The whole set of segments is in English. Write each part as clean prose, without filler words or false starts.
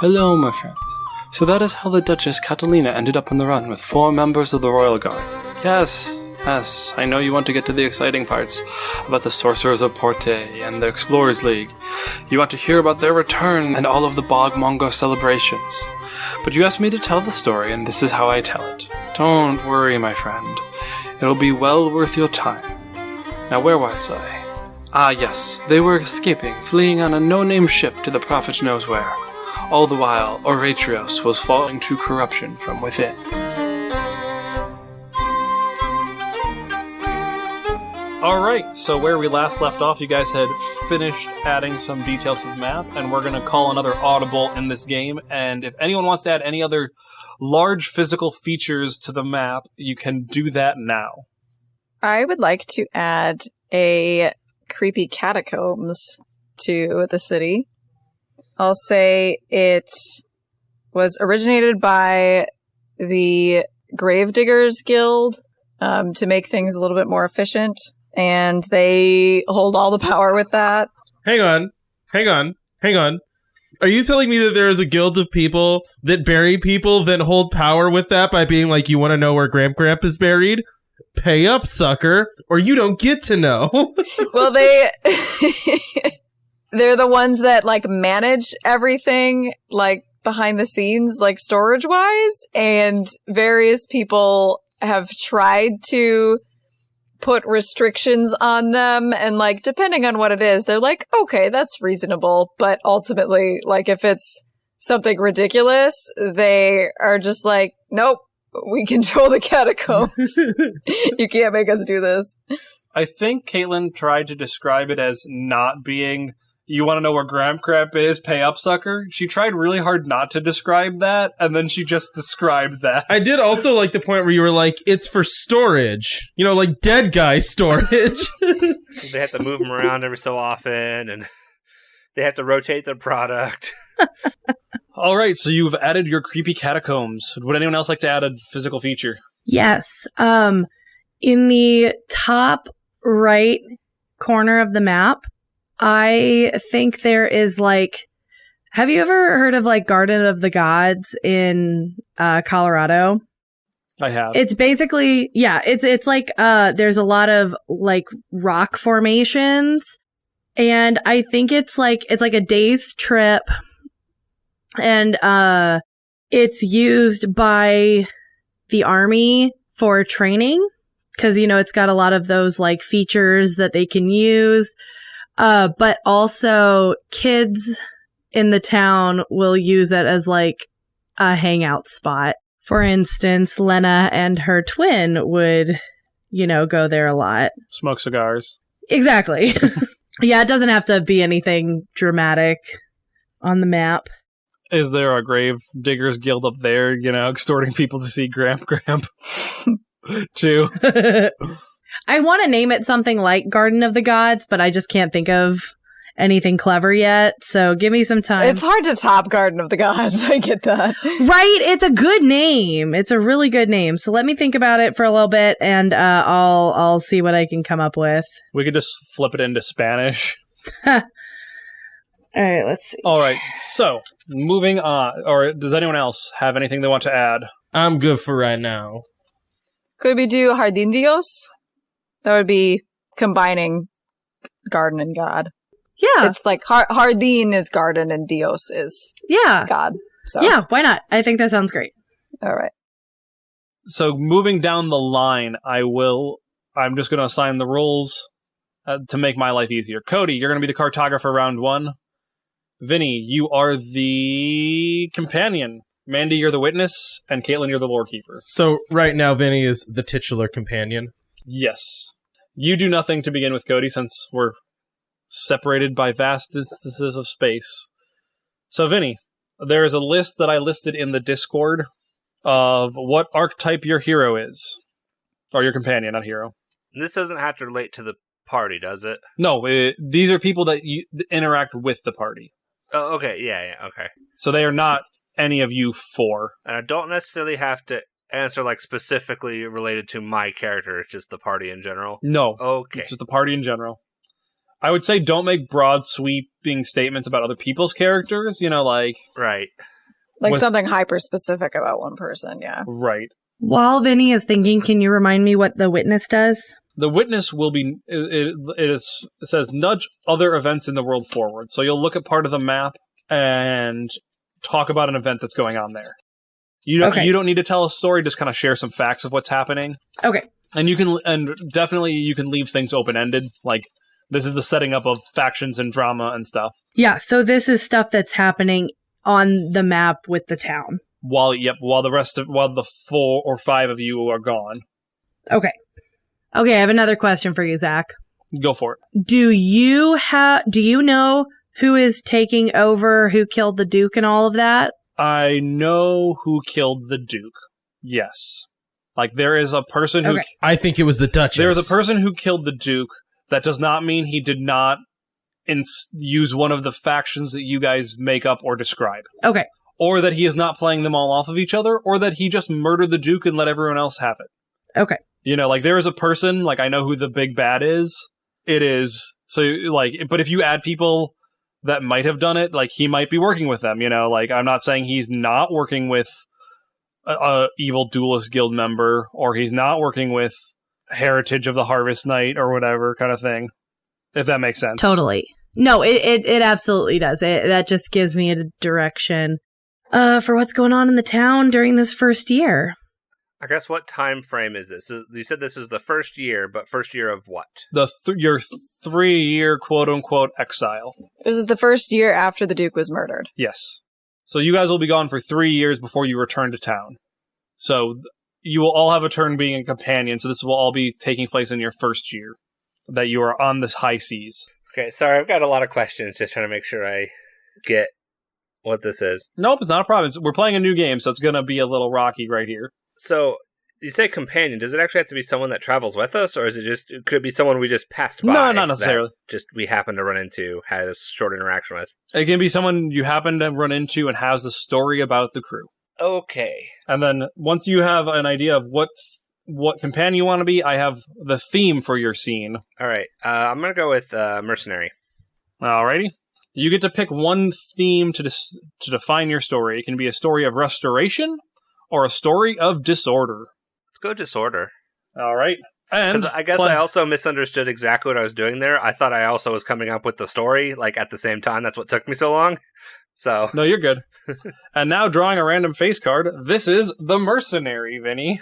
Hello, my friends. So that is how the Duchess Catalina ended up on the run with 4 members of the Royal Guard. Yes, I know you want to get to the exciting parts about the Sorcerers of Porte and the Explorers League. You want to hear about their return and all of the Bogmongo celebrations. But you asked me to tell the story, and this is how I tell it. Don't worry, my friend. It'll be well worth your time. Now, where was I? Ah, yes, they were escaping, fleeing on a no-name ship to the prophet knows where. All the while, Oratrios was falling to corruption from within. Alright, so where we last left off, you guys had finished adding some details to the map, and we're going to call another audible in this game, and if anyone wants to add any other large physical features to the map, you can do that now. I would like to add a creepy catacombs to the city. I'll say it was originated by the Gravediggers Guild to make things a little bit more efficient, and they hold all the power with that. Hang on. Are you telling me that there is a guild of people that bury people that hold power with that by being like, you want to know where Gramp is buried? Pay up, sucker, or you don't get to know. Well, they're the ones that, like, manage everything, like, behind the scenes, like, storage-wise, and various people have tried to put restrictions on them, and, like, depending on what it is, they're like, okay, that's reasonable, but ultimately, like, if it's something ridiculous, they are just like, nope, we control the catacombs. You can't make us do this. I think Caitlin tried to describe it as not being... You want to know where Gramp is? Pay up, sucker. She tried really hard not to describe that, and then she just described that. I did also like the point where you were like, it's for storage. You know, like dead guy storage. They have to move them around every so often, and they have to rotate their product. All right, so you've added your creepy catacombs. Would anyone else like to add a physical feature? Yes. In the top right corner of the map, I think there is, like, have you ever heard of, like, Garden of the Gods in Colorado? I have. It's basically, yeah, it's like, there's a lot of, like, rock formations, and I think it's like a day's trip, and it's used by the army for training, because, you know, it's got a lot of those, like, features that they can use. But also kids in the town will use it as, like, a hangout spot. For instance, Lena and her twin would, you know, go there a lot. Smoke cigars. Exactly. Yeah, it doesn't have to be anything dramatic on the map. Is there a grave diggers guild up there, you know, extorting people to see Gramp? Too. I want to name it something like Garden of the Gods, but I just can't think of anything clever yet, so give me some time. It's hard to top Garden of the Gods, I get that. Right? It's a good name. It's a really good name. So let me think about it for a little bit, and I'll see what I can come up with. We could just flip it into Spanish. All right, let's see. All right, so moving on. Or does anyone else have anything they want to add? I'm good for right now. Could we do Jardín Dios? That would be combining garden and god. Yeah. It's like Jardín is garden and Dios is god. So. Yeah, why not? I think that sounds great. All right. So moving down the line, I'm just going to assign the roles to make my life easier. Cody, you're going to be the cartographer round 1. Vinny, you are the companion. Mandy, you're the witness. And Caitlin, you're the lore keeper. So right now, Vinny is the titular companion. Yes. You do nothing to begin with, Cody, since we're separated by vast distances of space. So, Vinny, there is a list that I listed in the Discord of what archetype your hero is. Or your companion, not hero. This doesn't have to relate to the party, does it? No, these are people that interact with the party. Oh, okay, yeah, okay. So they are not any of you 4. And I don't necessarily have to answer, like, specifically related to my character. It's just the party in general? No. Okay. It's just the party in general. I would say don't make broad, sweeping statements about other people's characters, like... Right. Like With- something hyper-specific about one person, yeah. Right. While Vinny is thinking, can you remind me what the witness does? The witness will be... It says, nudge other events in the world forward. So you'll look at part of the map and talk about an event that's going on there. You don't need to tell a story, just kind of share some facts of what's happening. Okay. And definitely you can leave things open-ended, like this is the setting up of factions and drama and stuff. Yeah, so this is stuff that's happening on the map with the town. While the 4 or 5 of you are gone. Okay, I have another question for you, Zach. Go for it. Do you know who is taking over, who killed the Duke and all of that? I know who killed the Duke. Yes. Like, there is a person who... Okay. I think it was the Duchess. There is a person who killed the Duke. That does not mean he did not use one of the factions that you guys make up or describe. Okay. Or that he is not playing them all off of each other, or that he just murdered the Duke and let everyone else have it. Okay. There is a person, I know who the big bad is. It is. So, but if you add people that might have done it, he might be working with them, I'm not saying he's not working with a evil duelist guild member, or he's not working with Heritage of the Harvest Knight, or whatever kind of thing, if that makes sense. Totally. No, it absolutely does. That just gives me a direction for what's going on in the town during this first year. I guess what time frame is this? You said this is the first year, but first year of what? Your 3-year quote-unquote exile. This is the first year after the Duke was murdered. Yes. So you guys will be gone for 3 years before you return to town. So you will all have a turn being a companion, so this will all be taking place in your first year, that you are on the high seas. Okay, sorry, I've got a lot of questions, just trying to make sure I get what this is. Nope, it's not a problem. We're playing a new game, so it's going to be a little rocky right here. So, you say companion. Does it actually have to be someone that travels with us, or could it be someone we just passed by? No, not necessarily. Just we happen to run into, has a short interaction with. It can be someone you happen to run into and has a story about the crew. Okay. And then once you have an idea of what companion you want to be, I have the theme for your scene. All right. I'm going to go with mercenary. Alrighty. You get to pick one theme to define your story. It can be a story of restoration or a story of disorder. Let's go disorder. All right. And I guess I also misunderstood exactly what I was doing there. I thought I also was coming up with the story, at the same time. That's what took me so long. So no, you're good. And now drawing a random face card. This is the mercenary, Vinny.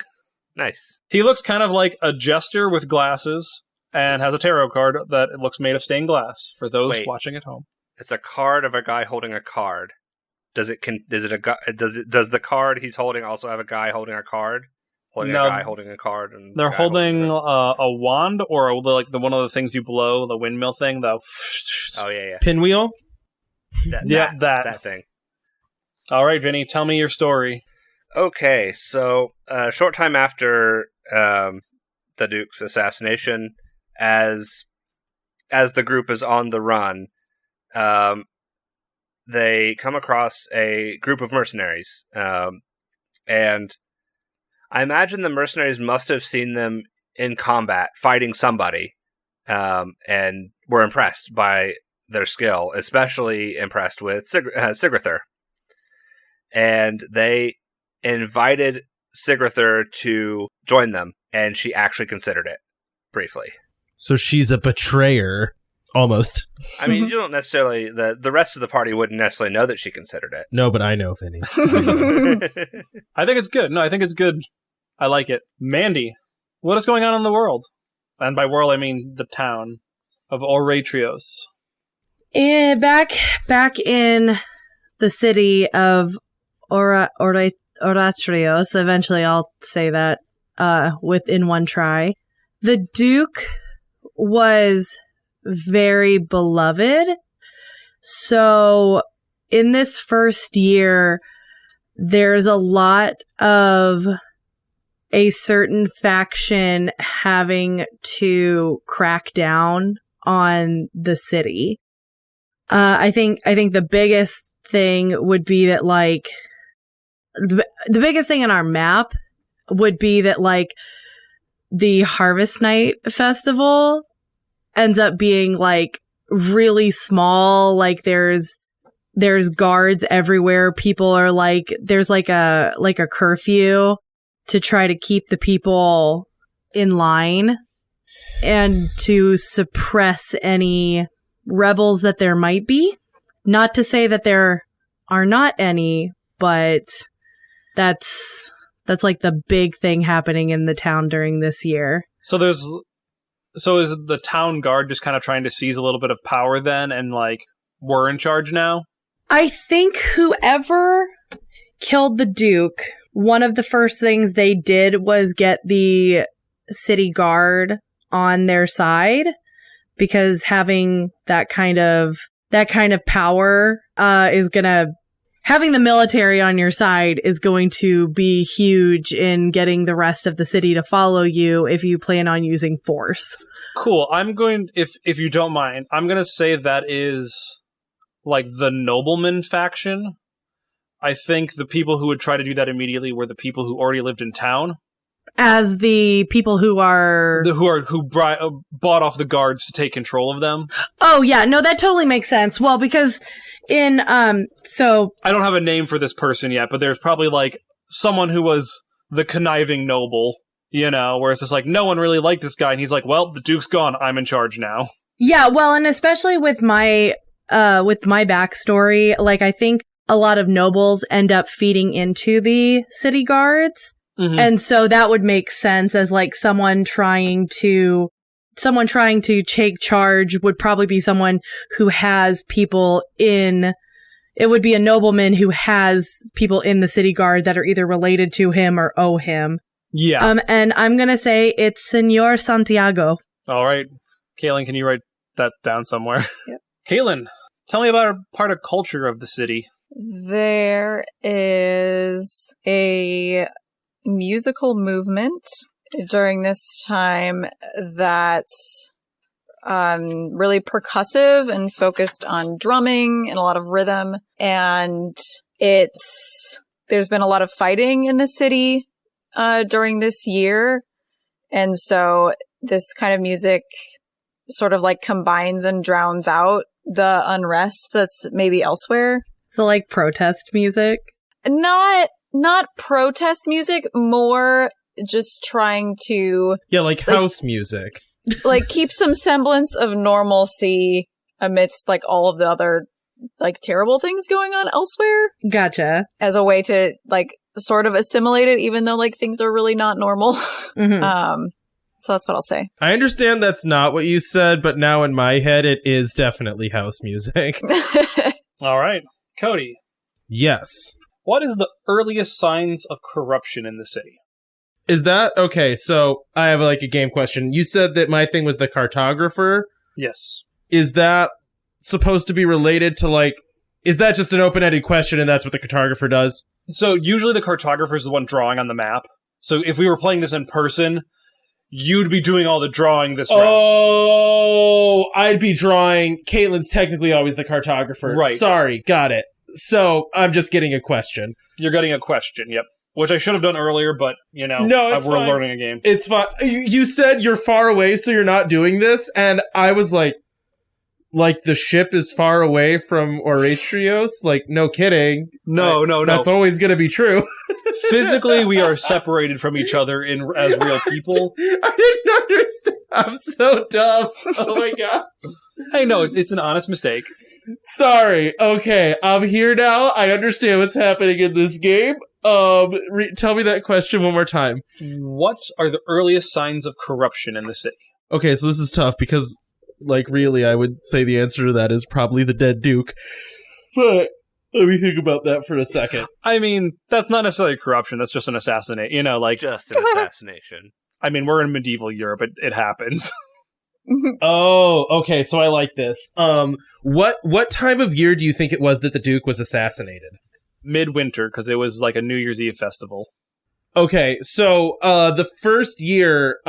Nice. He looks kind of like a jester with glasses and has a tarot card that looks made of stained glass for those watching at home. It's a card of a guy holding a card. Does the card he's holding also have a guy holding a card? A guy holding a card, and they're holding a wand, or one of the things you blow, the windmill thing. Oh yeah. Pinwheel. That thing. All right, Vinny, tell me your story. Okay, so a short time after the Duke's assassination, as the group is on the run, they come across a group of mercenaries, and I imagine the mercenaries must have seen them in combat, fighting somebody, and were impressed by their skill, especially impressed with Sigrither. And they invited Sigrither to join them, and she actually considered it, briefly. So she's a betrayer, almost. I mean, you don't necessarily... The rest of the party wouldn't necessarily know that she considered it. No, but I know, Vinny. I think it's good. No, I think it's good. I like it. Mandy, what is going on in the world? And by world, I mean the town of Oratrios. Back in the city of Oratrios, eventually I'll say that within one try. The Duke was very beloved. So in this first year, there's a lot of a certain faction having to crack down on the city. I think the biggest thing would be that the biggest thing on our map would be that the Harvest Night festival ends up being really small. Like there's guards everywhere. People are like, there's like a curfew to try to keep the people in line and to suppress any rebels that there might be. Not to say that there are not any, but that's like the big thing happening in the town during this year. So is the town guard just kind of trying to seize a little bit of power then, and like we're in charge now? I think whoever killed the Duke, one of the first things they did was get the city guard on their side, because having that kind of power having the military on your side is going to be huge in getting the rest of the city to follow you if you plan on using force. Cool. I'm going, if you don't mind, I'm going to say that is like the nobleman faction. I think the people who would try to do that immediately were the people who already lived in town. As the people who bought off the guards to take control of them. Oh yeah, no, that totally makes sense. Well, because so I don't have a name for this person yet, but there's probably like someone who was the conniving noble, you know, where it's just like no one really liked this guy, and he's like, well, the Duke's gone, I'm in charge now. Yeah, well, and especially with my backstory, like I think a lot of nobles end up feeding into the city guards. Mm-hmm. And so that would make sense as like someone trying to take charge would probably be someone who has people it would be a nobleman who has people in the city guard that are either related to him or owe him. Yeah. And I'm going to say it's Senor Santiago. All right. Kaylin, can you write that down somewhere? Yep. Kaylin, tell me about a part of culture of the city. There is a musical movement during this time that's really percussive and focused on drumming and a lot of rhythm. And there's been a lot of fighting in the city during this year. And so this kind of music sort of like combines and drowns out the unrest that's maybe elsewhere. So like protest music? Not protest music, more just trying to... Yeah, like house music. Like keep some semblance of normalcy amidst like all of the other like terrible things going on elsewhere. Gotcha. As a way to like sort of assimilate it, even though like things are really not normal. Mm-hmm. So that's what I'll say. I understand that's not what you said, but now in my head it is definitely house music. All right. Cody. Yes. What is the earliest signs of corruption in the city? Is that... Okay, so I have like a game question. You said that my thing was the cartographer. Yes. Is that supposed to be related to like... Is that just an open-ended question and that's what the cartographer does? So usually the cartographer is the one drawing on the map. So if we were playing this in person, you'd be doing all the drawing this round. Oh, I'd be drawing... Caitlin's technically always the cartographer. Right. Sorry, got it. So, I'm just getting a question. You're getting a question, yep. Which I should have done earlier, but, you know, we're learning a game. It's fine. You said you're far away, so you're not doing this, and I was like the ship is far away from Oratrios? Like, no kidding. No. That's always going to be true. Physically, we are separated from each other as real people. I didn't understand. I'm so dumb. Oh my god. Hey, no, it's an honest mistake. Sorry. Okay, I'm here now. I understand what's happening in this game. Tell me that question one more time. What are the earliest signs of corruption in the city? Okay, so this is tough because, like, really, I would say the answer to that is probably the dead Duke. But let me think about that for a second. I mean, that's not necessarily corruption. That's just an assassination. You know, like... Just an assassination. I mean, we're in medieval Europe. It happens. Oh, okay, so I like this. What time of year do you think it was that the Duke was assassinated? Midwinter, because it was like a New Year's Eve festival. Okay, so the first year,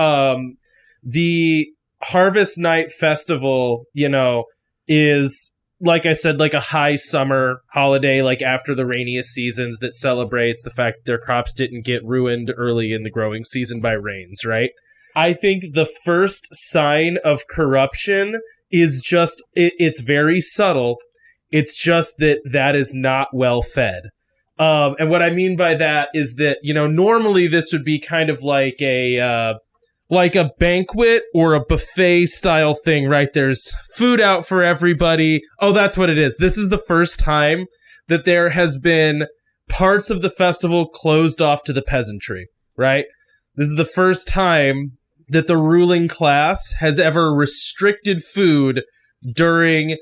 the Harvest Night Festival, you know, is, like I said, like a high summer holiday, like after the rainiest seasons, that celebrates the fact their crops didn't get ruined early in the growing season by rains, right? I think the first sign of corruption is just, it's very subtle. It's just that is not well fed. And what I mean by that is that, normally this would be kind of like a banquet or a buffet style thing, right? There's food out for everybody. Oh, that's what it is. This is the first time that there has been parts of the festival closed off to the peasantry, right? This is the first time that the ruling class has ever restricted food during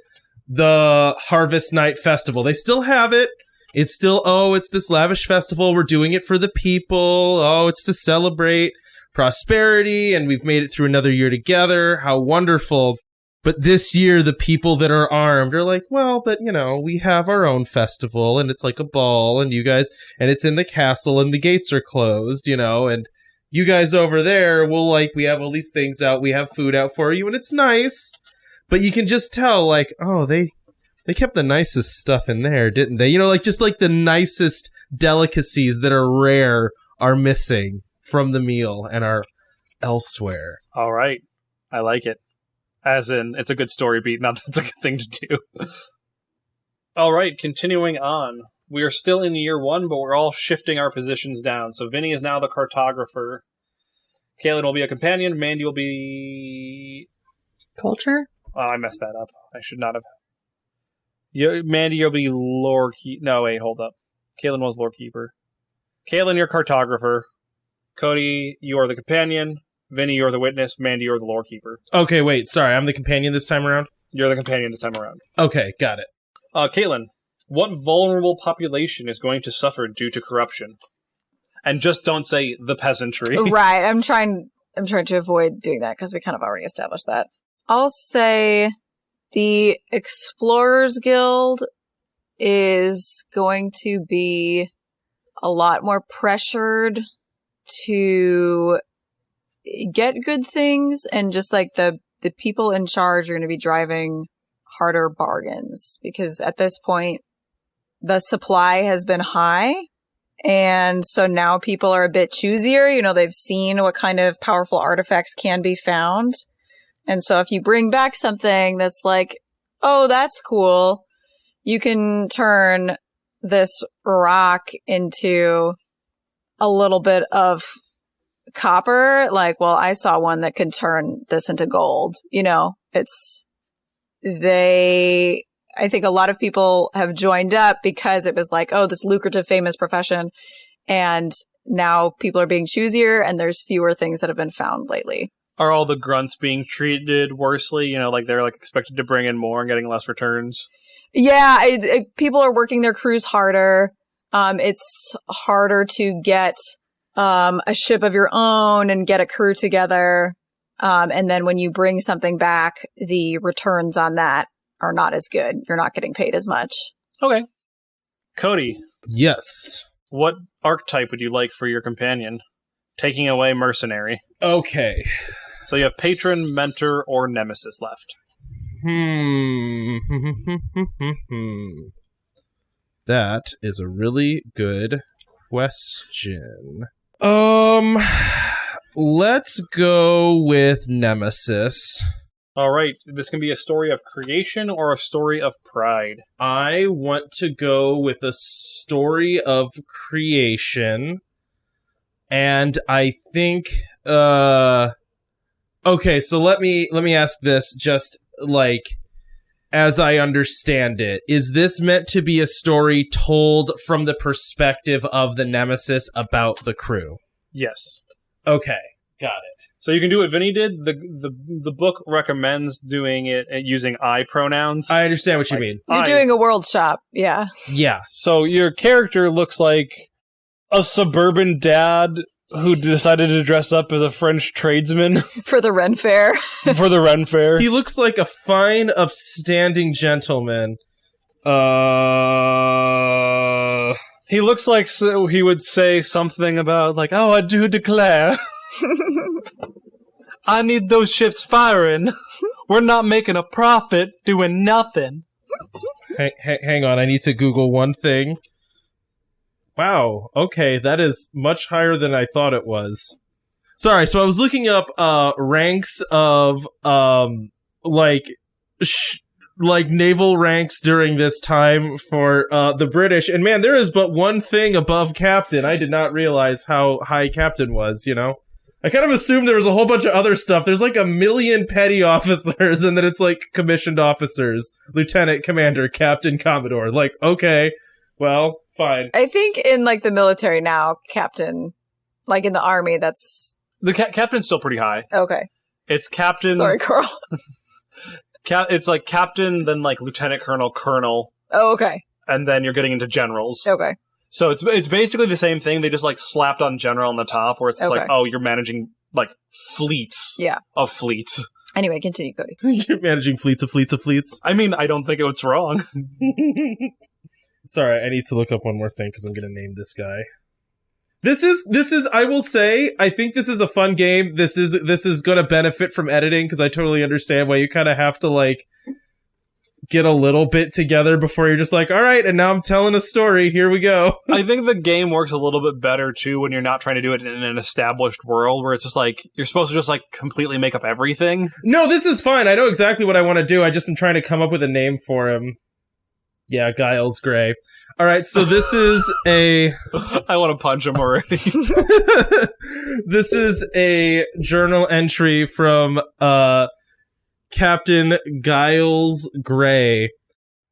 the Harvest Night Festival. They still have it. It's still, it's this lavish festival. We're doing it for the people. Oh, it's to celebrate prosperity, and we've made it through another year together. How wonderful. But this year, the people that are armed are like, well, but, we have our own festival, and it's like a ball, and you guys, and it's in the castle, and the gates are closed, and you guys over there we have all these things out, we have food out for you, and it's nice. But you can just tell, they kept the nicest stuff in there, didn't they? Just the nicest delicacies that are rare are missing from the meal and are elsewhere. All right. I like it. As in, it's a good story beat, not that it's a good thing to do. All right, continuing on. We are still in year 1, but we're all shifting our positions down. So Vinny is now the cartographer. Kaylin will be a companion. Mandy will be... Culture? Oh, I messed that up. I should not have. Mandy, you'll be lore keeper. No, wait, hold up. Kaylin was lore keeper. Kaylin, you're cartographer. Cody, you are the companion. Vinny, you're the witness. Mandy, you're the lore keeper. Okay, wait, sorry, I'm the companion this time around? You're the companion this time around. Okay, got it. Caitlin, what vulnerable population is going to suffer due to corruption? And just don't say the peasantry. Right, I'm trying to avoid doing that because we kind of already established that. I'll say the Explorers Guild is going to be a lot more pressured to get good things, and just the people in charge are going to be driving harder bargains, because at this point the supply has been high, and so now people are a bit choosier. They've seen what kind of powerful artifacts can be found, and so if you bring back something that's like, oh, that's cool, you can turn this rock into a little bit of copper. I saw one that could turn this into gold. I think a lot of people have joined up because it was this lucrative, famous profession. And now people are being choosier, and there's fewer things that have been found lately. Are all the grunts being treated worsely? They're expected to bring in more and getting less returns? Yeah, people are working their crews harder. It's harder to get a ship of your own and get a crew together. And then when you bring something back, the returns on that are not as good. You're not getting paid as much. Okay. Cody. Yes. What archetype would you like for your companion? Taking away mercenary. Okay. So you have patron, mentor, or nemesis left. That is a really good question. Let's go with nemesis. All right. This can be a story of creation or a story of pride. I want to go with a story of creation. And I think, okay, so let me ask this, just as I understand it. Is this meant to be a story told from the perspective of the nemesis about the crew? Yes. Okay, got it. So you can do what Vinny did. The book recommends doing it using I pronouns. I understand what you mean. You're doing a world shop, yeah. Yeah. So your character looks like a suburban dad who decided to dress up as a French tradesman. For the Ren Fair. For the Ren Fair. He looks like a fine, upstanding gentleman. He looks like he would say something about, oh, I do declare. I need those ships firing. We're not making a profit doing nothing. Hang on, I need to Google one thing. Wow, okay, that is much higher than I thought it was. Sorry, so I was looking up ranks of like naval ranks during this time for the British. And man, there is but one thing above captain. I did not realize how high captain was, you know? I kind of assumed there was a whole bunch of other stuff. There's like a million petty officers, and then it's like commissioned officers, lieutenant, commander, captain, commodore. Like, okay, well, fine. I think in like the military now, captain, like in the army, that's The captain's still pretty high. okay. It's captain. Sorry, Carl. It's like captain, then like lieutenant colonel, colonel, Oh, okay. and then you're getting into generals. Okay. So it's basically the same thing. They just like slapped on general on the top, where it's Okay. like, oh, you're managing like fleets. Yeah. Of fleets. Anyway, continue, Cody. You're managing fleets of fleets of fleets. I mean, I don't think it's wrong. Sorry, I need to look up one more thing because I'm going to name this guy. This is, I will say, I think this is a fun game. This is going to benefit from editing because I totally understand why you kind of have to, like, get a little bit together before you're just like, all right, and now I'm telling a story. Here we go. I think the game works a little bit better, too, when you're not trying to do it in an established world, where it's just like, you're supposed to just, like, completely make up everything. No, this is fine. I know exactly what I want to do. I just am trying to come up with a name for him. Yeah, Giles Gray. All right, so this is a... I want to punch him already. This is a journal entry from Captain Giles Gray.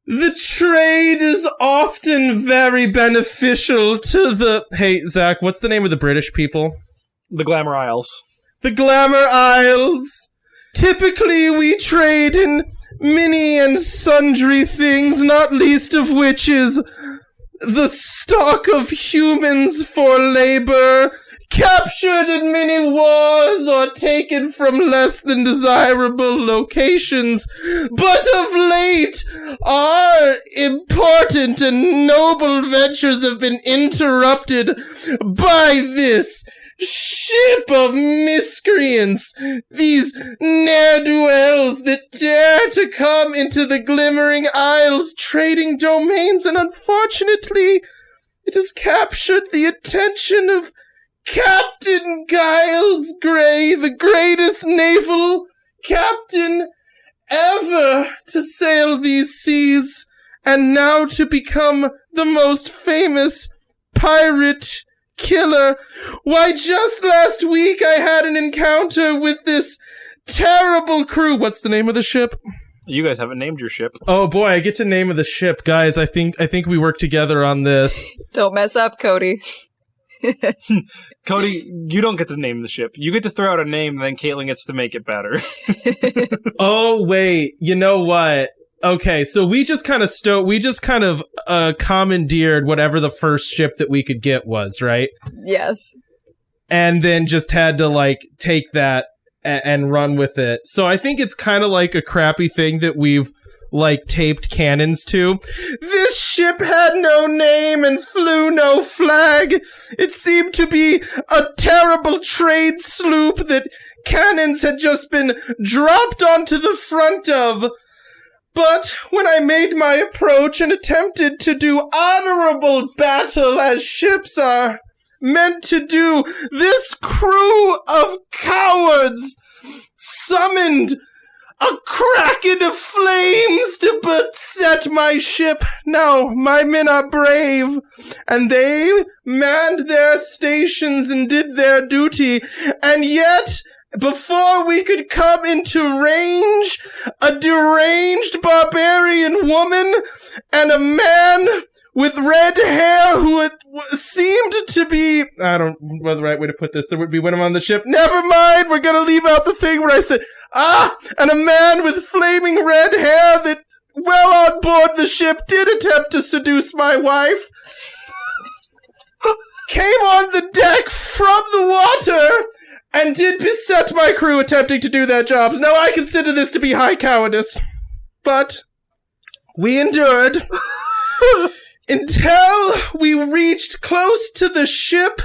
The trade is often very beneficial to the... Hey, Zach, what's the name of the British people? The Glamour Isles. The Glamour Isles. Typically, we trade in many and sundry things, not least of which is the stock of humans for labor, captured in many wars or taken from less than desirable locations. But of late, our important and noble ventures have been interrupted by this ship of miscreants, these ne'er-do-wells that dare to come into the glimmering isles trading domains, and unfortunately it has captured the attention of Captain Giles Gray, the greatest naval captain ever to sail these seas, and now to become the most famous pirate killer. Why, just last week I had an encounter with this terrible crew. What's the name of the ship? You guys haven't named your ship. Oh boy, I get to name of the ship. Guys, I think we work together on this. Don't mess up, Cody. Cody, you don't get to name the ship. You get to throw out a name, and then Caitlin gets to make it better. Oh wait, you know what? Okay, so we just kind of commandeered whatever the first ship that we could get was, right? Yes. And then just had to, like, take that and run with it. So I think it's kind of like a crappy thing that we've, like, taped cannons to. This ship had no name and flew no flag. It seemed to be a terrible trade sloop that cannons had just been dropped onto the front of. But when I made my approach and attempted to do honorable battle as ships are meant to do, this crew of cowards summoned a kraken of flames to beset my ship. Now, my men are brave, and they manned their stations and did their duty, and yet, before we could come into range, a deranged barbarian woman and a man with red hair who seemed to be... I don't know the right way to put this. There would be women on the ship. Never mind, we're gonna leave out the thing where I said, and a man with flaming red hair that, well on board the ship, did attempt to seduce my wife, came on the deck from the water and did beset my crew attempting to do their jobs. Now, I consider this to be high cowardice, but we endured until we reached close to the ship,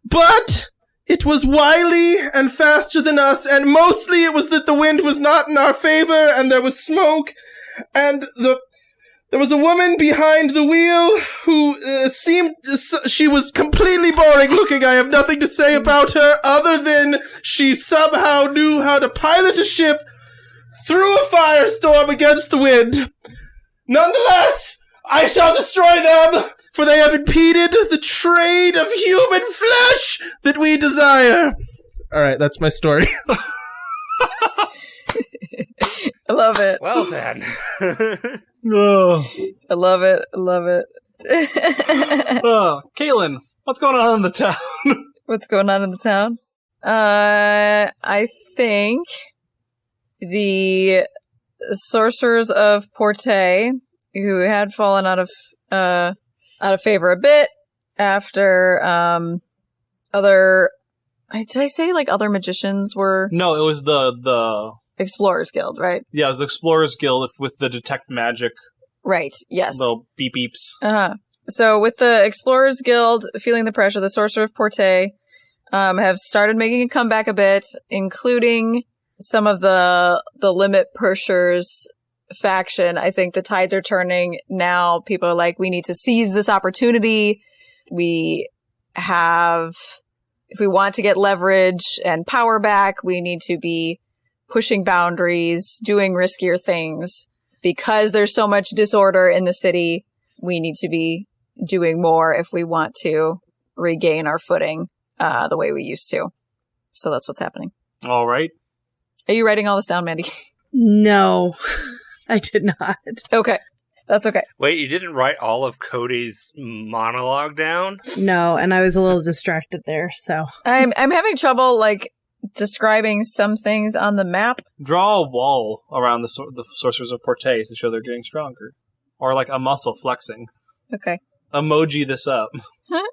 but it was wily and faster than us, and mostly it was that the wind was not in our favor, and there was smoke, and there was a woman behind the wheel who she was completely boring looking. I have nothing to say about her other than she somehow knew how to pilot a ship through a firestorm against the wind. Nonetheless, I shall destroy them, for they have impeded the trade of human flesh that we desire. All right, that's my story. I love it. Well then. Oh. I love it. I love it. Caitlin, what's going on in the town? What's going on in the town? I think the Sorcerers of Porte, who had fallen out of favor a bit after other. Did I say like other magicians were? No, it was the Explorers Guild, right? Yeah, it was the Explorers Guild with the detect magic Right. Yes. little beep beeps. So with the Explorers Guild feeling the pressure, the Sorcerer of Porte have started making a comeback a bit, including some of the limit pushers faction. I think the tides are turning now. People are like, we need to seize this opportunity. If we want to get leverage and power back, we need to be pushing boundaries, doing riskier things. Because there's so much disorder in the city, we need to be doing more if we want to regain our footing the way we used to. So that's what's happening. All right. Are you writing all this down, Mandy? No, I did not. Okay. That's okay. Wait, you didn't write all of Cody's monologue down? No, and I was a little distracted there, so. I'm having trouble, like, describing some things on the map. Draw a wall around the Sorcerers of Porte to show they're getting stronger. Or like a muscle flexing. Okay. Emoji this up. Huh?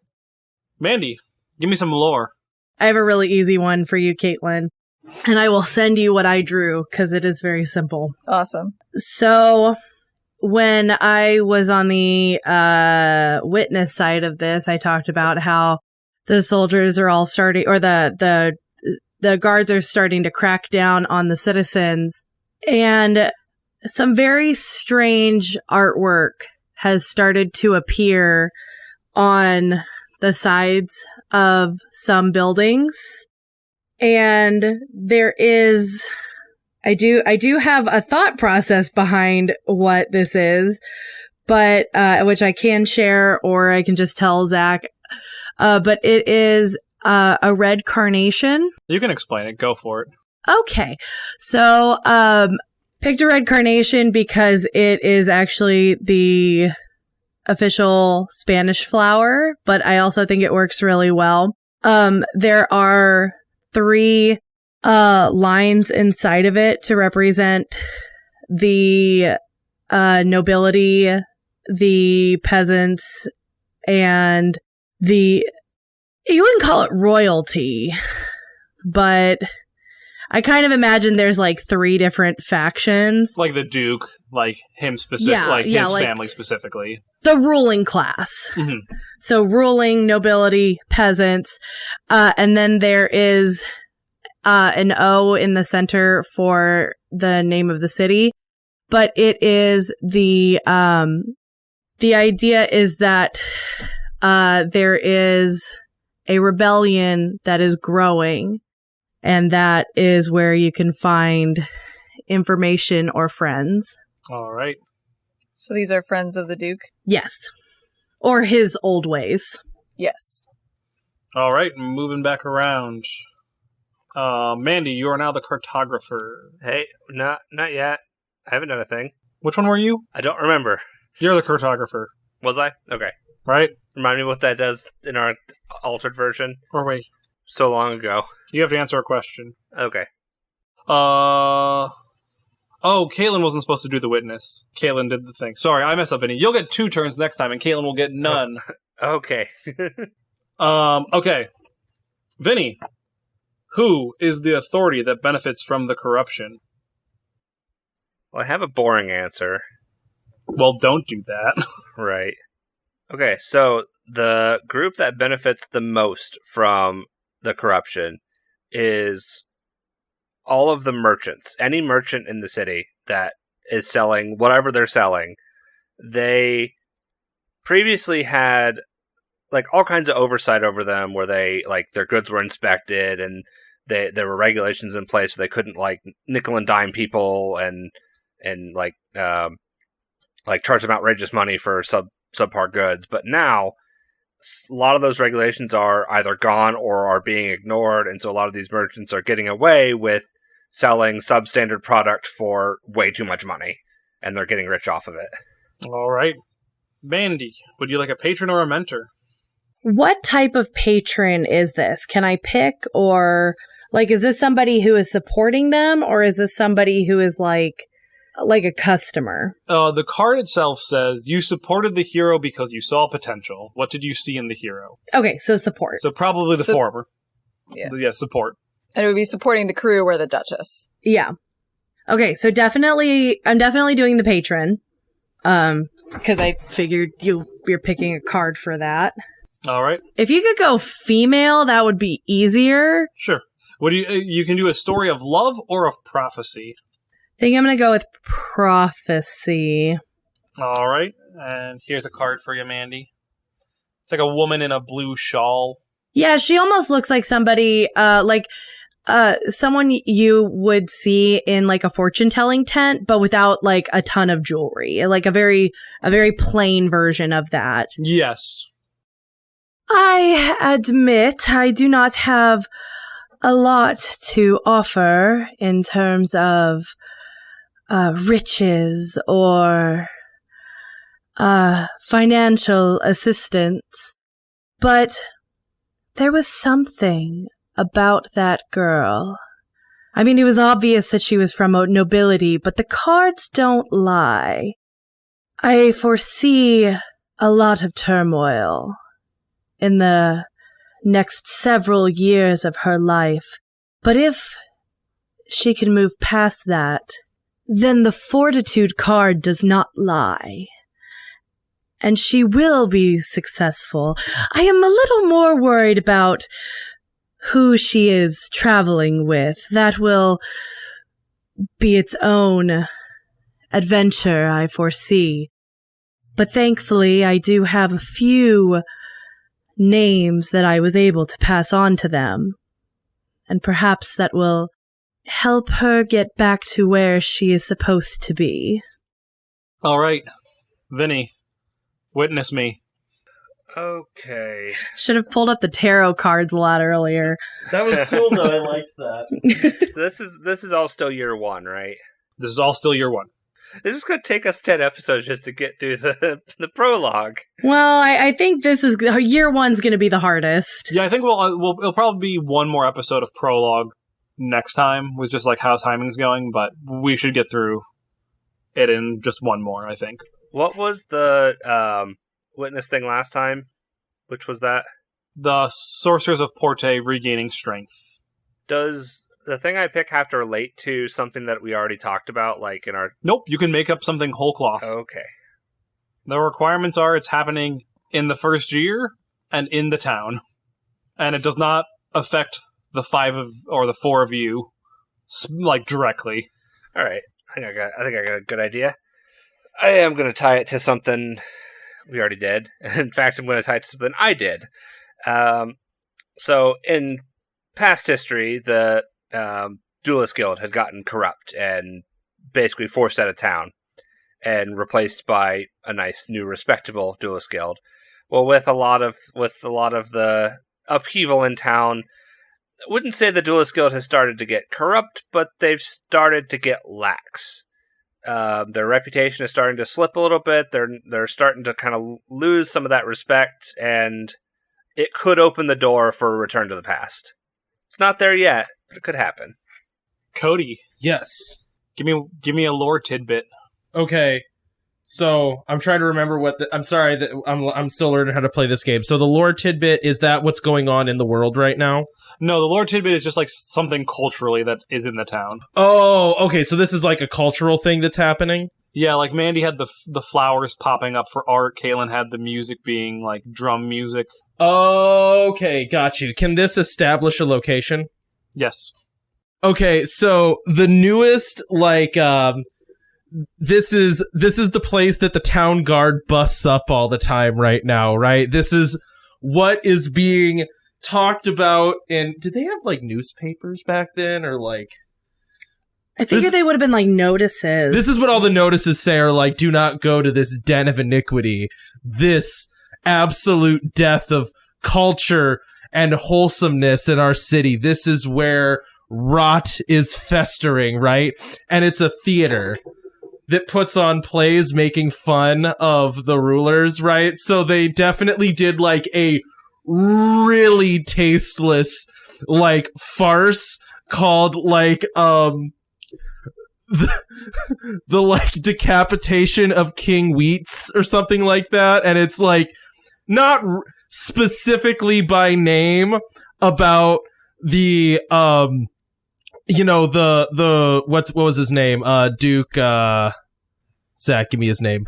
Mandy, give me some lore. I have a really easy one for you, Caitlin. And I will send you what I drew, because it is very simple. Awesome. So, when I was on the witness side of this, I talked about how the soldiers are all starting, or the guards are starting to crack down on the citizens. And some very strange artwork has started to appear on the sides of some buildings. And there is, I do have a thought process behind what this is, but, which I can share, or I can just tell Zach, but it is, a red carnation. You can explain it. Go for it. Okay. So, picked a red carnation because it is actually the official Spanish flower, but I also think it works really well. There are 3 lines inside of it to represent the nobility, the peasants, and you wouldn't call it royalty, but I kind of imagine there's like 3 different factions. Like the Duke, like him specifically, his family specifically. The ruling class. Mm-hmm. So ruling, nobility, peasants. And then there is an O in the center for the name of the city. But it is the idea is that there is a rebellion that is growing, and that is where you can find information or friends. All right. So these are friends of the Duke? Yes. Or his old ways. Yes. All right, moving back around. Mandy, you are now the cartographer. Hey, not yet. I haven't done a thing. Which one were you? I don't remember. You're the cartographer. Was I? Okay. Right? Remind me what that does in our altered version. Or wait. So long ago. You have to answer a question. Okay. Oh, Caitlin wasn't supposed to do the witness. Caitlin did the thing. Sorry, I messed up, Vinny. You'll get 2 turns next time, and Caitlin will get none. Okay. Okay. Vinny, who is the authority that benefits from the corruption? Well, I have a boring answer. Well, don't do that. Right. Okay, so the group that benefits the most from the corruption is all of the merchants. Any merchant in the city that is selling whatever they're selling. They previously had like all kinds of oversight over them where they like their goods were inspected and there were regulations in place, so they couldn't like nickel and dime people and like charge them outrageous money for subpar goods. But now a lot of those regulations are either gone or are being ignored, and so a lot of these merchants are getting away with selling substandard product for way too much money, and they're getting rich off of it. All right. Mandy, would you like a patron or a mentor? What type of patron is this? Can I pick, or like, is this somebody who is supporting them, or is this somebody who is like a customer? The card itself says you supported the hero because you saw potential. What did you see in the hero? Okay, so support. So probably the former. Yeah. Support. And it would be supporting the crew or the Duchess. Yeah. Okay, so I'm definitely doing the patron. Because I figured you're picking a card for that. All right. If you could go female, that would be easier. Sure. What do you can do a story of love or of prophecy? I think I'm going to go with prophecy. All right. And here's a card for you, Mandy. It's like a woman in a blue shawl. Yeah, she almost looks like somebody, someone you would see in like a fortune-telling tent, but without like a ton of jewelry. Like a very plain version of that. Yes. I admit I do not have a lot to offer in terms of riches or financial assistance, but there was something about that girl. I mean, it was obvious that she was from nobility, but the cards don't lie. I foresee a lot of turmoil in the next several years of her life. But if she can move past that, then the fortitude card does not lie. And she will be successful. I am a little more worried about who she is traveling with. That will be its own adventure, I foresee. But thankfully, I do have a few names that I was able to pass on to them. And perhaps that will help her get back to where she is supposed to be. All right. Vinny, witness me. Okay. Should have pulled up the tarot cards a lot earlier. That was cool, though. I liked that. This is all still year one, right? This is all still year one. This is going to take us 10 episodes just to get through the prologue. Well, I think this is year one's going to be the hardest. Yeah, I think it'll probably be one more episode of prologue next time with just like how timing's going, but we should get through it in just one more, I think. What was the witness thing last time? Which was that? The Sorcerers of Porte regaining strength. Does the thing I pick have to relate to something that we already talked about, like in our... Nope, you can make up something whole cloth. Okay. The requirements are it's happening in the first year and in the town. And it does not affect the four of you, like, directly. All right. I think I got a good idea. I am going to tie it to something we already did. In fact, I'm going to tie it to something I did. So, in past history, the Duelist Guild had gotten corrupt and basically forced out of town and replaced by a nice, new, respectable Duelist Guild. Well, with a lot of the upheaval in town, I wouldn't say the Duelist Guild has started to get corrupt, but they've started to get lax. Their reputation is starting to slip a little bit. They're starting to kind of lose some of that respect, and it could open the door for a return to the past. It's not there yet, but it could happen. Cody, Yes. give me a lore tidbit. Okay. So I'm trying to remember I'm sorry that I'm still learning how to play this game. So the lore tidbit, is that what's going on in the world right now? No, the lore tidbit is just like something culturally that is in the town. Oh, okay. So this is like a cultural thing that's happening? Yeah, like Mandy had the flowers popping up for art. Kaylin had the music being like drum music. Okay, got you. Can this establish a location? Yes. Okay, so the newest, like, this is the place that the town guard busts up all the time right now, right? This is what is being talked about. And did they have like newspapers back then, or like? I figured they would have been like notices. This is what all the notices say are like, do not go to this den of iniquity, this absolute death of culture and wholesomeness in our city. This is where rot is festering, right? And it's a theater that puts on plays making fun of the rulers, right? So they definitely did like a really tasteless like farce called like the like decapitation of King Wheats or something like that, and it's like not specifically by name about the the what was his name, Duke Zach, give me his name.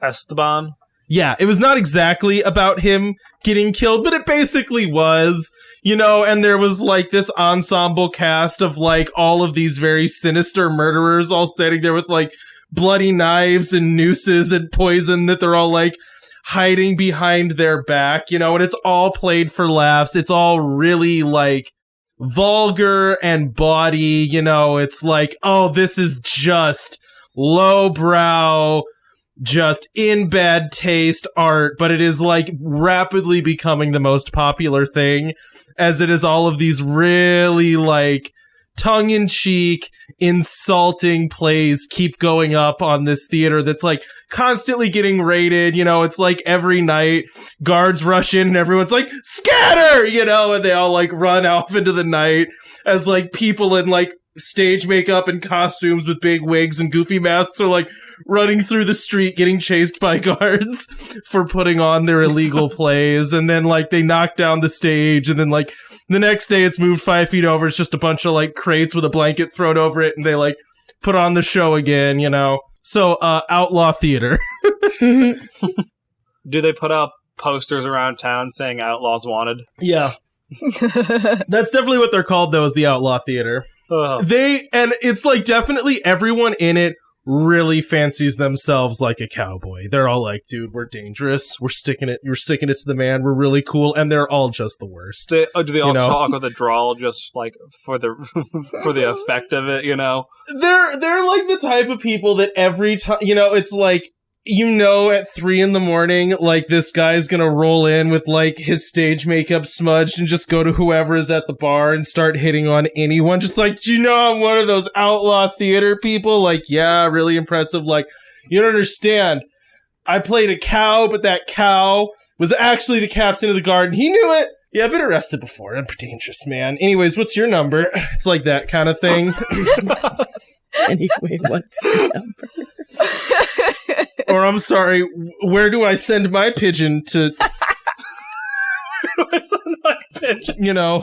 Esteban. Yeah, it was not exactly about him getting killed, but it basically was, and there was like this ensemble cast of like all of these very sinister murderers all standing there with like bloody knives and nooses and poison that they're all like hiding behind their back, and it's all played for laughs. It's all really like vulgar and bawdy, it's like, oh, this is just lowbrow, just in bad taste art, but it is like rapidly becoming the most popular thing, as it is all of these really like tongue-in-cheek, insulting plays keep going up on this theater that's like constantly getting raided. It's like every night guards rush in and everyone's like, scatter, and they all like run off into the night as like people in like stage makeup and costumes with big wigs and goofy masks are like running through the street getting chased by guards for putting on their illegal plays. And then like they knock down the stage, and then like the next day it's moved 5 feet over. It's just a bunch of like crates with a blanket thrown over it, and they like put on the show again, So outlaw theater. Do they put up posters around town saying outlaws wanted? Yeah. That's definitely what they're called though, is the outlaw theater. And it's like definitely everyone in it really fancies themselves like a cowboy. They're all like, dude, we're dangerous. We're sticking it to the man. We're really cool. And they're all just the worst. Do they all talk with a drawl just like for the for the effect of it, They're like the type of people that every time, it's like, at 3 a.m, like this guy's gonna roll in with like his stage makeup smudged and just go to whoever is at the bar and start hitting on anyone. Just like, do you know I'm one of those outlaw theater people? Like, yeah, really impressive. Like, you don't understand. I played a cow, but that cow was actually the captain of the guard, and he knew it. Yeah, I've been arrested before. I'm dangerous, man. Anyways, what's your number? It's like that kind of thing. Anyway, what's your number? Or I'm sorry, where do I send my pigeon to? Where do I send my pigeon?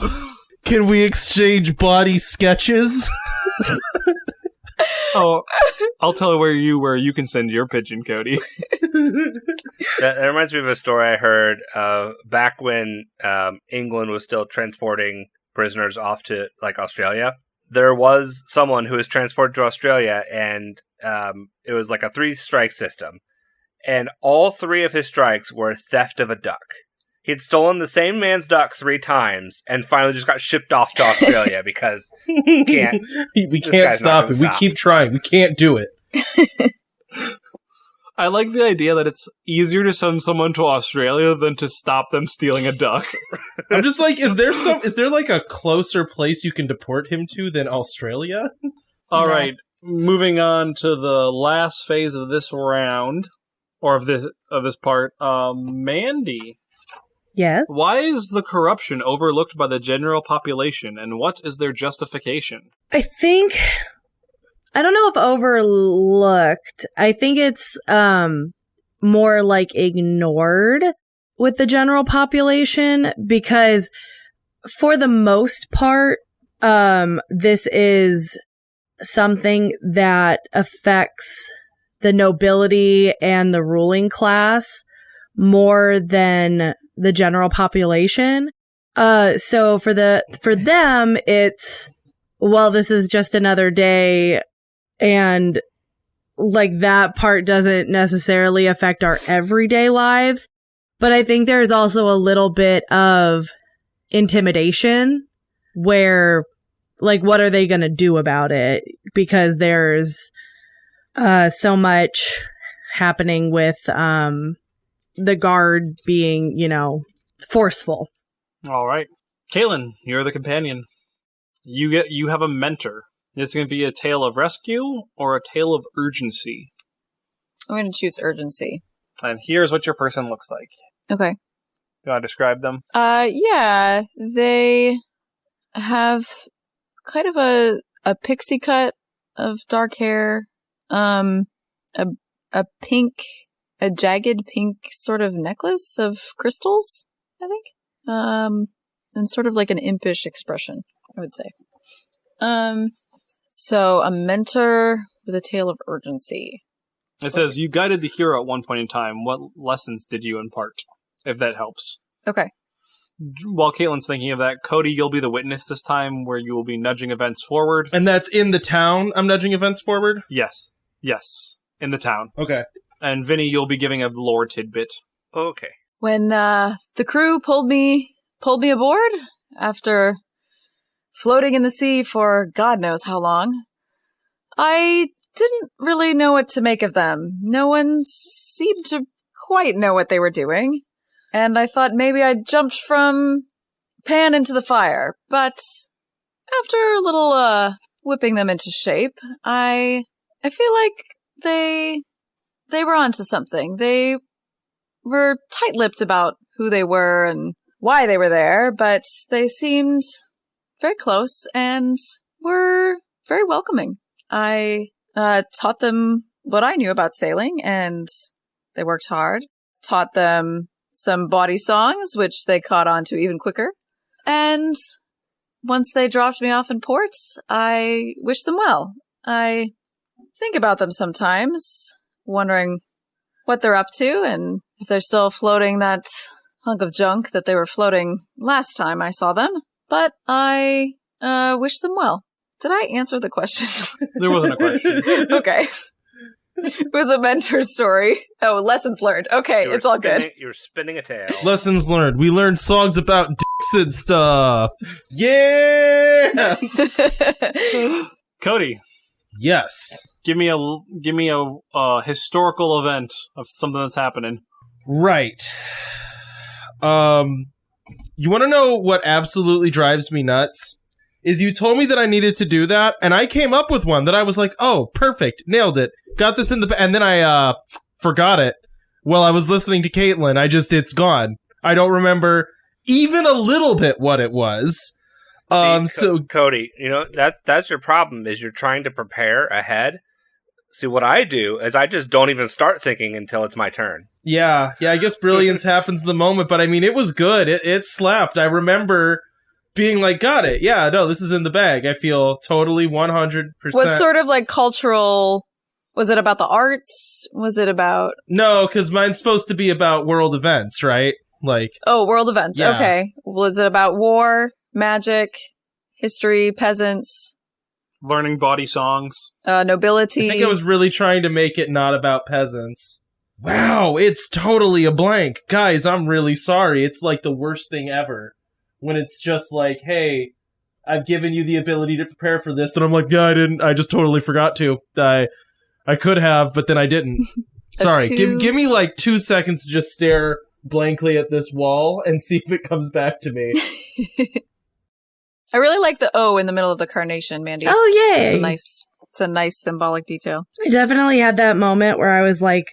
Can we exchange body sketches? Oh, I'll tell where you can send your pigeon, Cody. That reminds me of a story I heard back when England was still transporting prisoners off to like Australia. There was someone who was transported to Australia, and it was like a 3-strike system. And all 3 of his strikes were theft of a duck. He'd stolen the same man's duck 3 times, and finally just got shipped off to Australia because we can't stop it. We keep trying. We can't do it. I like the idea that it's easier to send someone to Australia than to stop them stealing a duck. I'm just like, is there like a closer place you can deport him to than Australia? All right, moving on to the last phase of this round, or of this part. Mandy. Yes? Why is the corruption overlooked by the general population, and what is their justification? I don't know if overlooked. I think it's more like ignored with the general population, because for the most part, this is something that affects the nobility and the ruling class more than the general population. So for them, it's, well, this is just another day. And like that part doesn't necessarily affect our everyday lives. But I think there's also a little bit of intimidation where, like, what are they going to do about it? Because there's so much happening with the guard being, forceful. All right. Caitlin, you're the companion. You have a mentor. It's going to be a tale of rescue or a tale of urgency. I'm going to choose urgency. And here's what your person looks like. Okay. You want to describe them? Yeah, they have kind of a pixie cut of dark hair, a jagged pink sort of necklace of crystals, I think. And sort of like an impish expression, I would say. So a mentor with a tale of urgency. It says, you guided the hero at one point in time. What lessons did you impart? If that helps. Okay. While Caitlin's thinking of that, Cody, you'll be the witness this time, where you will be nudging events forward. And that's in the town I'm nudging events forward? Yes. In the town. Okay. And Vinny, you'll be giving a lore tidbit. Okay. When the crew pulled me aboard after floating in the sea for God knows how long, I didn't really know what to make of them. No one seemed to quite know what they were doing. And I thought maybe I'd jumped from pan into the fire. But after a little whipping them into shape, I feel like they were onto something. They were tight-lipped about who they were and why they were there, but they seemed very close and were very welcoming. I taught them what I knew about sailing, and they worked hard. Taught them some bawdy songs, which they caught on to even quicker. And once they dropped me off in port, I wished them well. I think about them sometimes, wondering what they're up to and if they're still floating that hunk of junk that they were floating last time I saw them. But I wish them well. Did I answer the question? There wasn't a question. Okay. It was a mentor story. Oh, lessons learned. Okay, it's all good. You're spinning a tale. Lessons learned. We learned songs about dicks and stuff. Yeah! Cody. Yes. Give me a historical event of something that's happening. Right. You want to know what absolutely drives me nuts? Is you told me that I needed to do that, and I came up with one that I was like, oh, perfect, nailed it. Got this in the... And then I, forgot it while I was listening to Caitlin. It's gone. I don't remember even a little bit what it was. Cody, that's your problem, is you're trying to prepare ahead. See, what I do is I just don't even start thinking until it's my turn. Yeah, I guess brilliance happens in the moment, but I mean, it was good. It slapped. I remember being like, got it. Yeah, no, this is in the bag. I feel totally 100%. What sort of like cultural... Was it about the arts? Was it about... No, because mine's supposed to be about world events, right? Oh, world events. Yeah. Okay. Was it about war, magic, history, peasants? Learning bawdy songs. Nobility? I think I was really trying to make it not about peasants. Wow, it's totally a blank. Guys, I'm really sorry. It's like the worst thing ever. When it's just like, hey, I've given you the ability to prepare for this. Then I'm like, yeah, I didn't. I just totally forgot to. I could have, but then I didn't. Sorry. Give me like 2 seconds to just stare blankly at this wall and see if it comes back to me. I really like the O in the middle of the carnation, Mandy. Oh, yay. It's a nice symbolic detail. I definitely had that moment where I was like,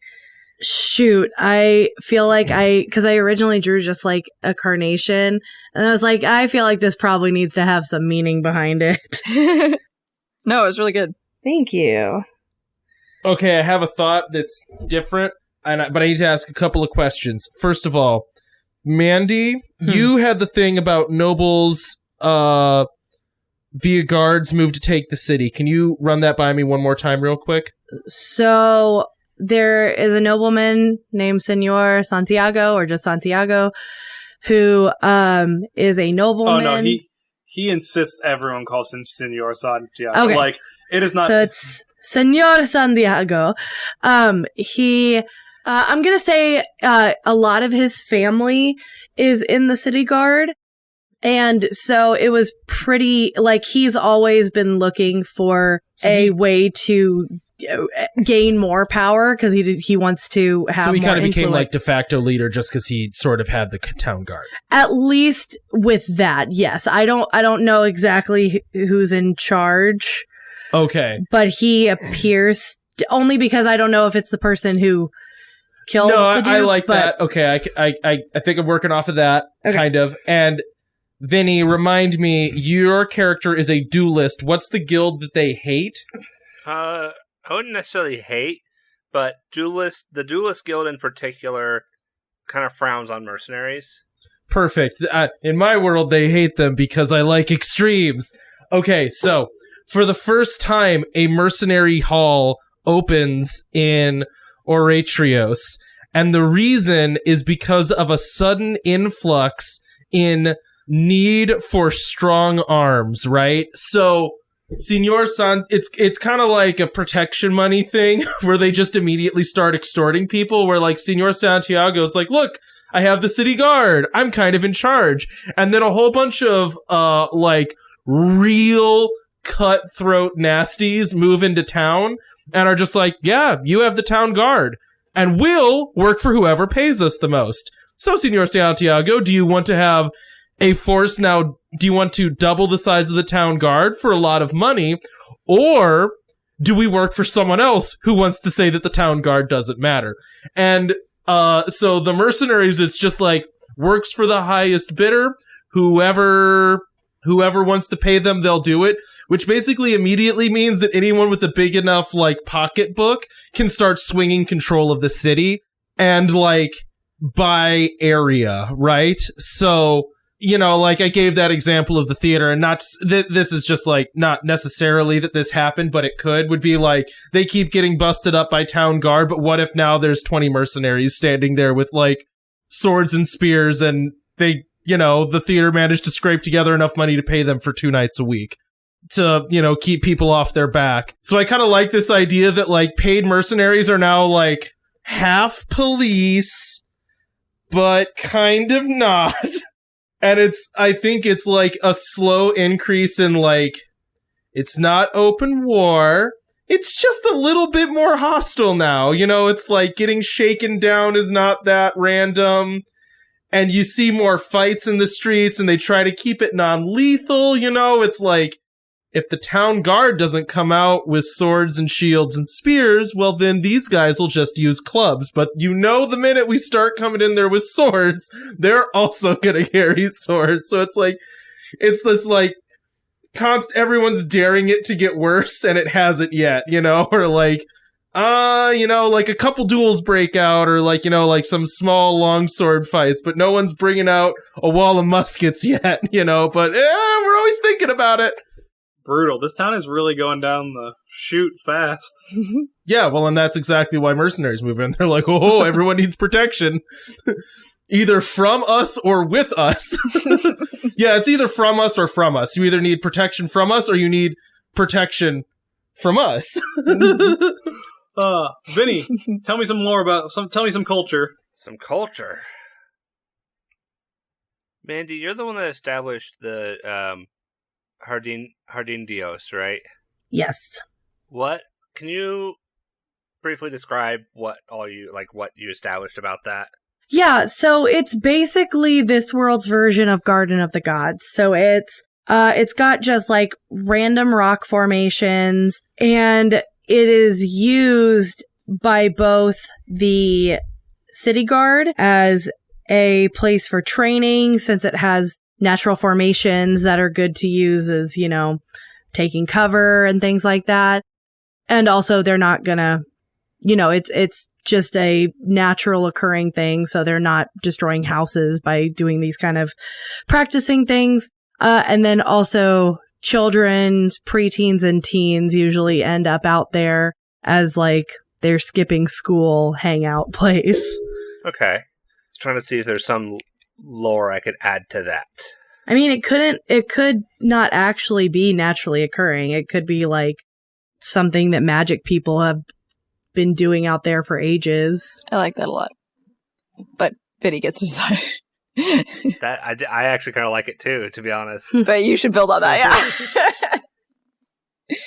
shoot, I feel like because I originally drew just like a carnation, and I was like, I feel like this probably needs to have some meaning behind it. No, it was really good. Thank you. Okay, I have a thought that's different, but I need to ask a couple of questions. First of all, Mandy, you had the thing about nobles via guards move to take the city. Can you run that by me one more time real quick? So there is a nobleman named Senor Santiago, or just Santiago, who is a nobleman. Oh, no, he insists everyone calls him Senor Santiago. Okay. Like, it is not... So it's Senor Santiago. He I'm going to say a lot of his family is in the city guard. And so it was pretty, like, he's always been looking for a way to gain more power because he wants to have more So he kind of became influence. like de facto leader just because he sort of had the town guard. At least with that, yes. I don't know exactly who's in charge, Okay. but he appears only because I don't know if it's the person who killed No, the dude, I like but that. Okay, I think I'm working off of that, Okay. kind of. And Vinny, remind me, your character is a duelist. What's the guild that they hate? I wouldn't necessarily hate, but the duelist guild in particular kind of frowns on mercenaries. Perfect. In my world, they hate them because I like extremes. Okay, so for the first time, a mercenary hall opens in Oratrios, and the reason is because of a sudden influx in need for strong arms, right? So, Senor San, it's kind of like a protection money thing where they just immediately start extorting people, where like Senor Santiago's like, look, I have the city guard, I'm kind of in charge. And then a whole bunch of like real cutthroat nasties move into town and are just like, yeah, you have the town guard and we'll work for whoever pays us the most. So, Senor Santiago, do you want to have a force now? Do you want to double the size of the town guard for a lot of money? Or do we work for someone else who wants to say that the town guard doesn't matter? And so the mercenaries, it's just like, works for the highest bidder. Whoever wants to pay them, they'll do it. Which basically immediately means that anyone with a big enough, like, pocketbook can start swinging control of the city. And, like, by area, right? So, you know, like I gave that example of the theater, and not this is just like not necessarily that this happened, but it would be like they keep getting busted up by town guard, but what if now there's 20 mercenaries standing there with like swords and spears, and they, you know, the theater managed to scrape together enough money to pay them for 2 nights a week to, you know, keep people off their back. So I kind of like this idea that like paid mercenaries are now like half police, but kind of not. And I think it's like a slow increase in like, it's not open war. It's just a little bit more hostile now. You know, it's like getting shaken down is not that random. And you see more fights in the streets and they try to keep it non-lethal. You know, it's like, if the town guard doesn't come out with swords and shields and spears, well, then these guys will just use clubs. But you know, the minute we start coming in there with swords, they're also going to carry swords. So it's like, it's this like, everyone's daring it to get worse, and it hasn't yet, you know? Or like, you know, like a couple duels break out, or like, you know, like some small longsword fights, but no one's bringing out a wall of muskets yet, you know? But we're always thinking about it. Brutal. This town is really going down the chute fast. Yeah, well, and that's exactly why mercenaries move in. They're like, oh, everyone needs protection. Either from us or with us. Yeah, it's either from us or from us. You either need protection from us or you need protection from us. Vinny, tell me some more tell me some culture. Some culture. Mandy, you're the one that established the Jardín Dios, right? yes. What can you briefly describe what you established about that? Yeah, so it's basically this world's version of Garden of the Gods. So it's got just like random rock formations, and it is used by both the city guard as a place for training, since it has natural formations that are good to use as, you know, taking cover and things like that. And also they're not gonna, you know, it's just a natural occurring thing. So they're not destroying houses by doing these kind of practicing things. And then also children, preteens and teens usually end up out there as like their skipping school hangout place. Okay. Just trying to see if there's some lore I could add to that. I mean, it could not actually be naturally occurring. It could be like something that magic people have been doing out there for ages. I like that a lot. But Vinny gets to decide. That I actually kind of like it too, to be honest. But you should build on that, yeah.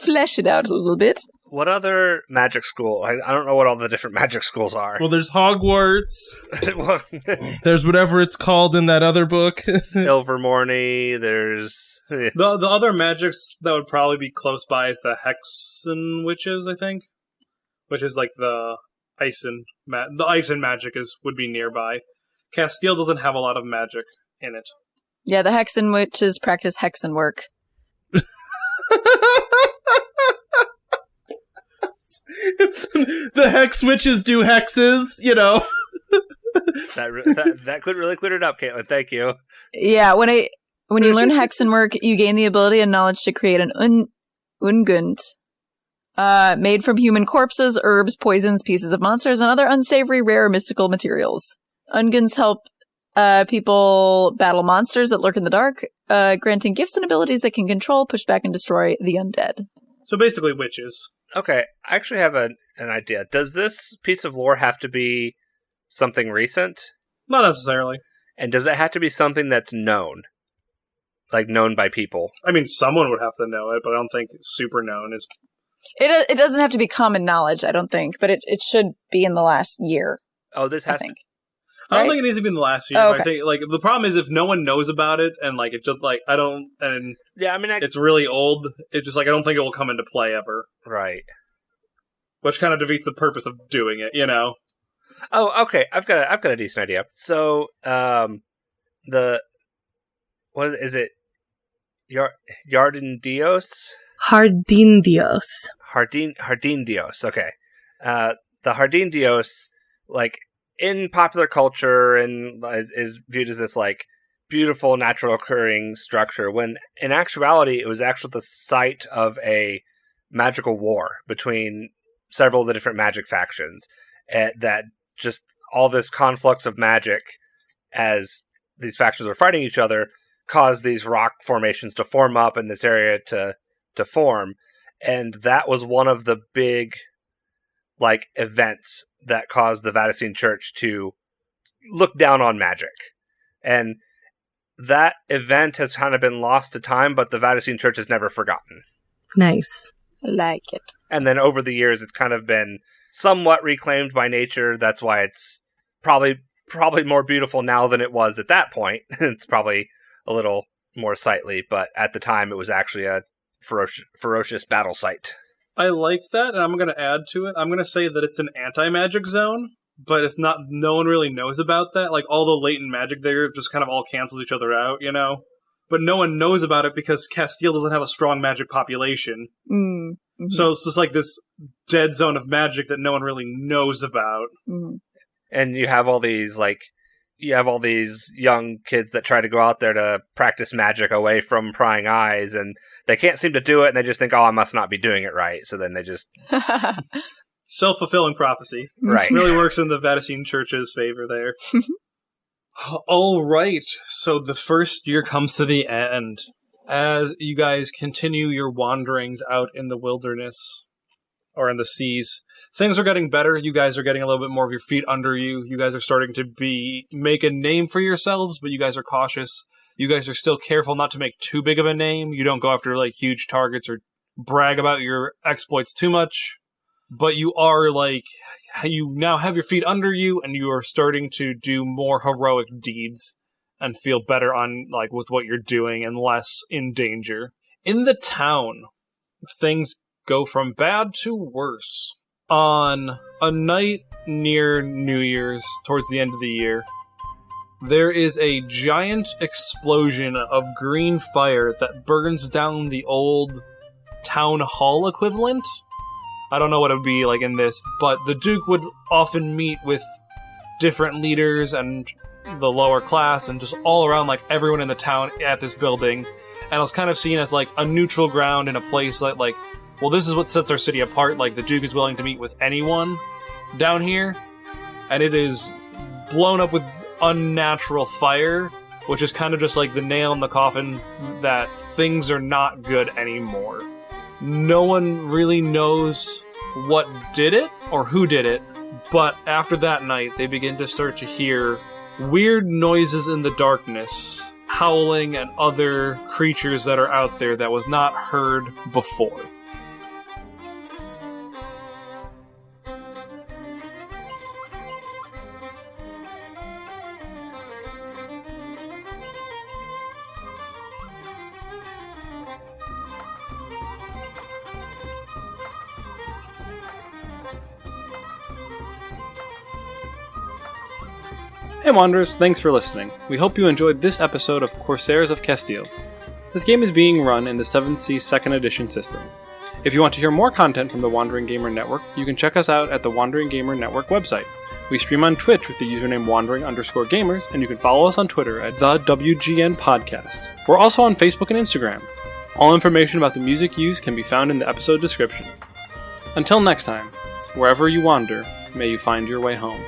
Flesh it out a little bit. What other magic school? I don't know what all the different magic schools are. Well, there's Hogwarts. Well, There's whatever it's called in that other book. Ilvermorny, there's... The other magics that would probably be close by is the Hexen Witches, I think. Which is like the ice and magic would be nearby. Castile doesn't have a lot of magic in it. Yeah, the Hexen Witches practice hexen work. The hex witches do hexes, you know. that really cleared it up, Caitlin. Thank you. Yeah, when you learn hexen work, you gain the ability and knowledge to create an ungund, made from human corpses, herbs, poisons, pieces of monsters, and other unsavory, rare, mystical materials. Ungunds help people battle monsters that lurk in the dark, granting gifts and abilities that can control, push back, and destroy the undead. So basically witches. Okay, I actually have an idea. Does this piece of lore have to be something recent? Not necessarily. And does it have to be something that's known? Like, known by people? I mean, someone would have to know it, but I don't think super known is... It doesn't have to be common knowledge, I don't think, but it should be in the last year. Oh, this has to... I don't think it needs to be in the last year. Oh, Okay. I think, like, the problem is if no one knows about it, and, like, it just, like, I don't... And yeah, I mean... it's really old, it's just, like, I don't think it will come into play ever. Right. Which kind of defeats the purpose of doing it, you know? Oh, okay. I've got a decent idea. So, what is it? Yardindios? Hardindios. Hardindios. Okay. The Hardindios, like, in popular culture, and is viewed as this, like, beautiful, natural occurring structure, when in actuality, it was actually the site of a magical war between several of the different magic factions. That just all this conflux of magic, as these factions were fighting each other, caused these rock formations to form up in this area to form. And that was one of the big, like, events that caused the Vatican Church to look down on magic. And that event has kind of been lost to time, but the Vatican Church has never forgotten. Nice. I like it. And then over the years, it's kind of been somewhat reclaimed by nature. That's why it's probably more beautiful now than it was at that point. It's probably a little more sightly, but at the time, it was actually a ferocious battle site. I like that, and I'm going to add to it. I'm going to say that it's an anti-magic zone, but it's not. No one really knows about that. Like, all the latent magic there just kind of all cancels each other out, you know? But no one knows about it because Castile doesn't have a strong magic population. Mm-hmm. So it's just like this dead zone of magic that no one really knows about. Mm-hmm. And you have all these young kids that try to go out there to practice magic away from prying eyes, and they can't seem to do it, and they just think, oh, I must not be doing it right. So then they just... Self-fulfilling prophecy. Right. Really works in the Vatican Church's favor there. All right. So the first year comes to the end. As you guys continue your wanderings out in the wilderness, or in the seas, things are getting better. You guys are getting a little bit more of your feet under you. You guys are starting to make a name for yourselves, but you guys are cautious. You guys are still careful not to make too big of a name. You don't go after, like, huge targets or brag about your exploits too much. But you are, like, you now have your feet under you, and you are starting to do more heroic deeds and feel better on, like, with what you're doing and less in danger. In the town, things go from bad to worse. On a night near New Year's, towards the end of the year, there is a giant explosion of green fire that burns down the old town hall equivalent. I don't know what it would be like in this, but the Duke would often meet with different leaders and the lower class and just all around, like, everyone in the town at this building. And it was kind of seen as, like, a neutral ground in a place that, like, well, this is what sets our city apart. Like, the Duke is willing to meet with anyone down here, and it is blown up with unnatural fire, which is kind of just like the nail in the coffin that things are not good anymore. No one really knows what did it or who did it, but after that night, they begin to start to hear weird noises in the darkness, howling and other creatures that are out there that was not heard before. Hey Wanderers, thanks for listening. We hope you enjoyed this episode of Corsairs of Castille. This game is being run in the 7th Sea 2nd Edition system. If you want to hear more content from the Wandering Gamer Network, you can check us out at the Wandering Gamer Network website. We stream on Twitch with the username wandering_gamers, and you can follow us on Twitter at the WGN Podcast. We're also on Facebook and Instagram. All information about the music used can be found in the episode description. Until next time, wherever you wander, may you find your way home.